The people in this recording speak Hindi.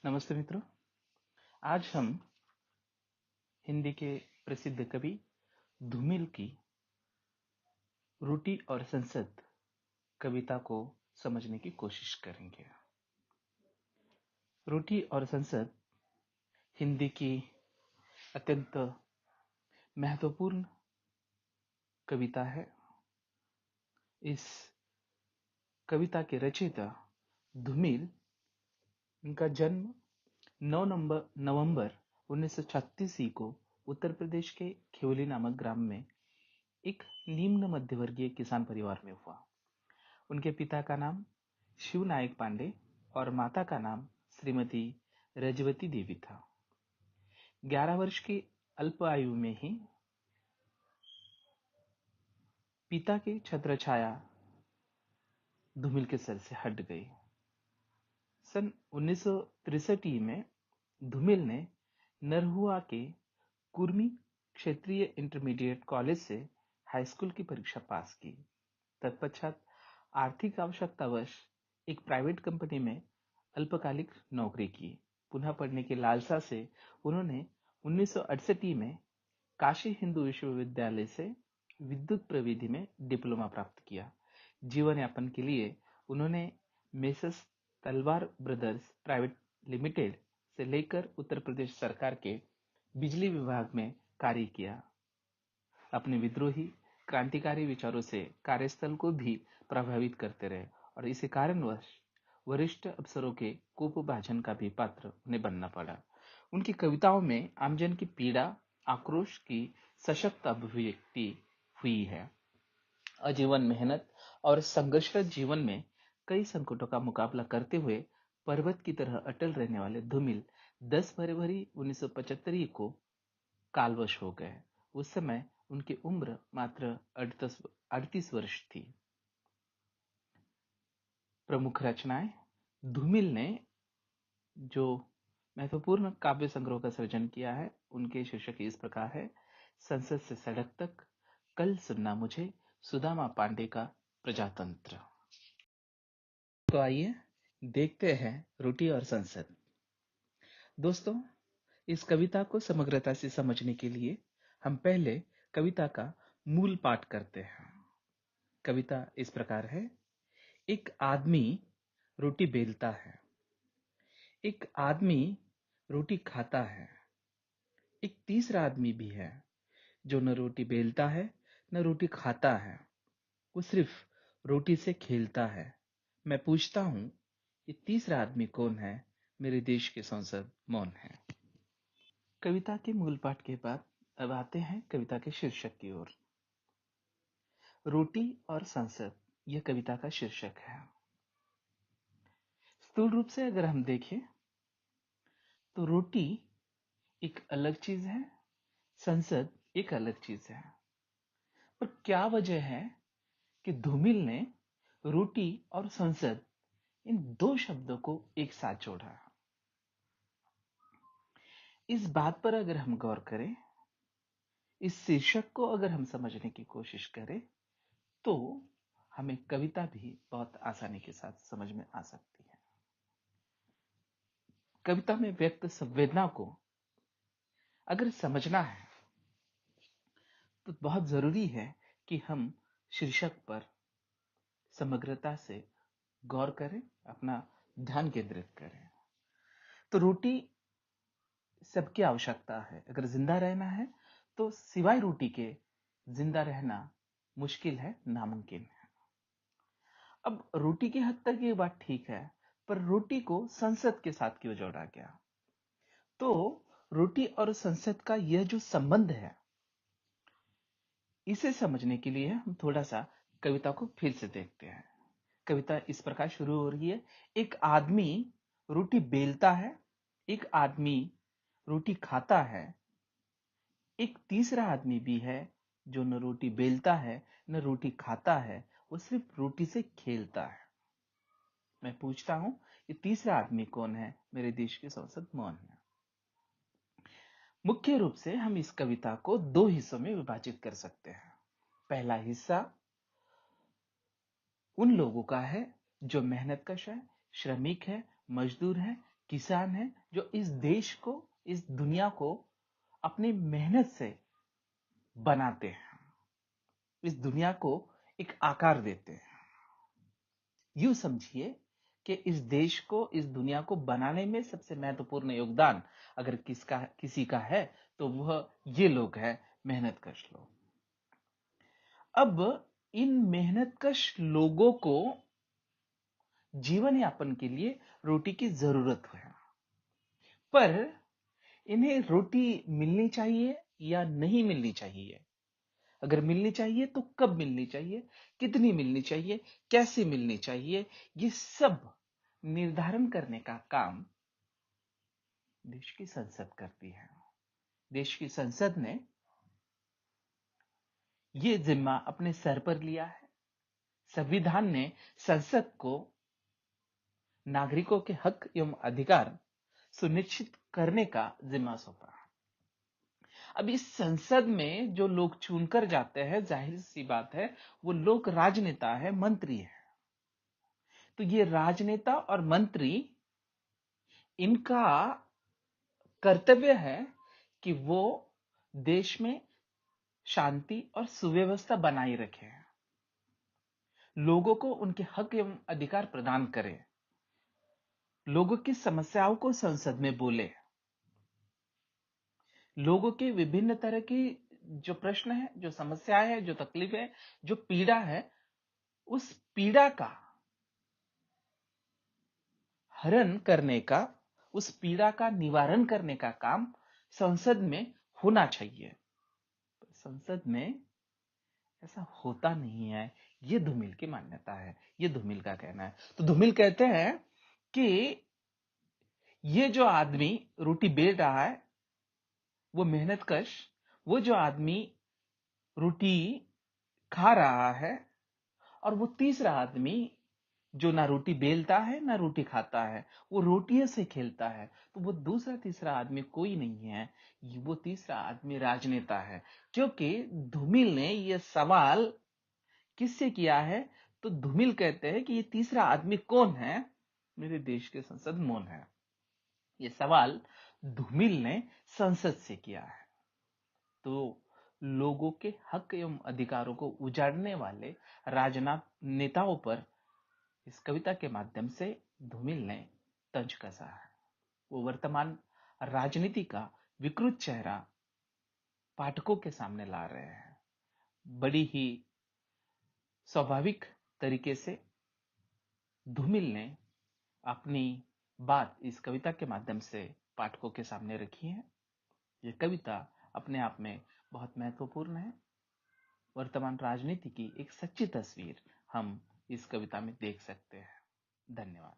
नमस्ते मित्रों। आज हम हिंदी के प्रसिद्ध कवि धूमिल की रोटी और संसद कविता को समझने की कोशिश करेंगे। रोटी और संसद हिंदी की अत्यंत महत्वपूर्ण कविता है। इस कविता के रचयिता धूमिल, इनका जन्म 9 नवंबर 1936 को उत्तर प्रदेश के खिवली नामक ग्राम में एक निम्न मध्यवर्गीय किसान परिवार में हुआ। उनके पिता का नाम शिव नायक पांडे और माता का नाम श्रीमती रजवती देवी था। 11 वर्ष की अल्प आयु में ही पिता की छत्रछाया धूमिल के सर से हट गई। सन 1963 में धूमिल ने नरहुआ के कुर्मी क्षेत्रीय इंटरमीडिएट कॉलेज से हाई स्कूल की परीक्षा पास की। तत्पश्चात आर्थिक आवश्यकतावश एक प्राइवेट कंपनी में अल्पकालिक नौकरी की। पुनः पढ़ने की लालसा से उन्होंने 1968 में काशी हिंदू विश्वविद्यालय से विद्युत प्रविधि में डिप्लोमा प्राप्त किया। जीवन यापन के लिए उन्होंने मेसर्स तलवार ब्रदर्स प्राइवेट लिमिटेड से लेकर उत्तर प्रदेश सरकार के बिजली विभाग में कार्य किया। अपने विद्रोही क्रांतिकारी विचारों से कार्यस्थल को भी प्रभावित करते रहे और इसी कारणवश वरिष्ठ अफसरों के कोपभाजन का भी पात्र उन्हें बनना पड़ा। उनकी कविताओं में आमजन की पीड़ा, आक्रोश की सशक्त अभिव्यक्ति हुई है। आजीवन मेहनत और संघर्षरत जीवन में कई संकटों का मुकाबला करते हुए पर्वत की तरह अटल रहने वाले धूमिल 10 फरवरी 1975 को कालवश हो गए। उस समय उनकी उम्र मात्र 38 वर्ष थी। प्रमुख रचनाएं। धूमिल ने जो महत्वपूर्ण काव्य संग्रह का सृजन किया है, उनके शीर्षक इस प्रकार है: संसद से सड़क तक, कल सुनना मुझे, सुदामा पांडे का प्रजातंत्र। तो आइए देखते हैं रोटी और संसद। दोस्तों, इस कविता को समग्रता से समझने के लिए हम पहले कविता का मूल पाठ करते हैं। कविता इस प्रकार है: एक आदमी रोटी बेलता है, एक आदमी रोटी खाता है, एक तीसरा आदमी भी है जो न रोटी बेलता है न रोटी खाता है, वो सिर्फ रोटी से खेलता है। मैं पूछता हूं, ये तीसरा आदमी कौन है? मेरे देश की संसद मौन है। कविता के मूल पाठ के बाद अब आते हैं कविता के शीर्षक की ओर। रोटी और संसद, यह कविता का शीर्षक है। स्थूल रूप से अगर हम देखें तो रोटी एक अलग चीज है, संसद एक अलग चीज है। पर क्या वजह है कि धूमिल ने रोटी और संसद इन दो शब्दों को एक साथ जोड़ा? इस बात पर अगर हम गौर करें, इस शीर्षक को अगर हम समझने की कोशिश करें, तो हमें कविता भी बहुत आसानी के साथ समझ में आ सकती है। कविता में व्यक्त संवेदना को अगर समझना है तो बहुत जरूरी है कि हम शीर्षक पर समग्रता से गौर करें, अपना ध्यान केंद्रित करें। तो रोटी सबकी आवश्यकता है। अगर जिंदा रहना है तो सिवाय रोटी के जिंदा रहना मुश्किल है, नामुमकिन है। अब रोटी की हद तक ये बात ठीक है, पर रोटी को संसद के साथ क्यों जोड़ा गया? तो रोटी और संसद का यह जो संबंध है, इसे समझने के लिए हम थोड़ा सा कविता को फिर से देखते हैं। कविता इस प्रकार शुरू हो रही है: एक आदमी रोटी बेलता है, एक आदमी रोटी खाता है, एक तीसरा आदमी भी है जो न रोटी बेलता है न रोटी खाता है, वो सिर्फ रोटी से खेलता है। मैं पूछता हूं, ये तीसरा आदमी कौन है? मेरे देश की संसद मौन है। मुख्य रूप से हम इस कविता को दो हिस्सों में विभाजित कर सकते हैं। पहला हिस्सा उन लोगों का है जो मेहनतकश है, श्रमिक है, मजदूर है, किसान हैं जो इस देश को, इस दुनिया को अपनी मेहनत से बनाते हैं, इस दुनिया को एक आकार देते हैं। यूं समझिए कि इस देश को, इस दुनिया को बनाने में सबसे महत्वपूर्ण योगदान अगर किसी का है तो वह ये लोग हैं, मेहनतकश लोग। अब इन मेहनतकश लोगों को जीवन यापन के लिए रोटी की जरूरत है, पर इन्हें रोटी मिलनी चाहिए या नहीं मिलनी चाहिए? अगर मिलनी चाहिए तो कब मिलनी चाहिए, कितनी मिलनी चाहिए, कैसे मिलनी चाहिए, ये सब निर्धारण करने का काम देश की संसद करती है। देश की संसद ने ये जिम्मा अपने सर पर लिया है। संविधान ने संसद को नागरिकों के हक एवं अधिकार सुनिश्चित करने का जिम्मा सौंपा। अब इस संसद में जो लोग चुनकर जाते हैं, जाहिर सी बात है वो लोग राजनेता है, मंत्री है। तो ये राजनेता और मंत्री, इनका कर्तव्य है कि वो देश में शांति और सुव्यवस्था बनाए रखें, लोगों को उनके हक एवं अधिकार प्रदान करें, लोगों की समस्याओं को संसद में बोले, लोगों के विभिन्न तरह की जो प्रश्न है, जो समस्याएं हैं, जो तकलीफ है, जो पीड़ा है, उस पीड़ा का हरण करने का, उस पीड़ा का निवारण करने का काम संसद में होना चाहिए। संसद में ऐसा होता नहीं है, ये धूमिल की मान्यता है, ये धूमिल का कहना है। तो धूमिल कहते हैं कि ये जो आदमी रोटी बेल रहा है वो मेहनतकश, वो जो आदमी रोटी खा रहा है, और वो तीसरा आदमी जो ना रोटी बेलता है ना रोटी खाता है, वो रोटियों से खेलता है, तो वो दूसरा तीसरा आदमी कोई नहीं है, वो तीसरा आदमी राजनेता है। क्योंकि धूमिल ने ये सवाल किससे किया है? तो धूमिल कहते हैं कि ये तीसरा आदमी कौन है? मेरे देश के संसद मौन है। ये सवाल धूमिल ने संसद से किया है। तो लोगों के हक एवं अधिकारों को उजाड़ने वाले राजनेताओं पर इस कविता के माध्यम से धूमिल ने तंज कसा है। वो वर्तमान राजनीति का विकृत चेहरा पाठकों के सामने ला रहे हैं। बड़ी ही स्वाभाविक तरीके से धूमिल ने अपनी बात इस कविता के माध्यम से पाठकों के सामने रखी है। ये कविता अपने आप में बहुत महत्वपूर्ण है। वर्तमान राजनीति की एक सच्ची तस्वीर हम इस कविता में देख सकते हैं। धन्यवाद।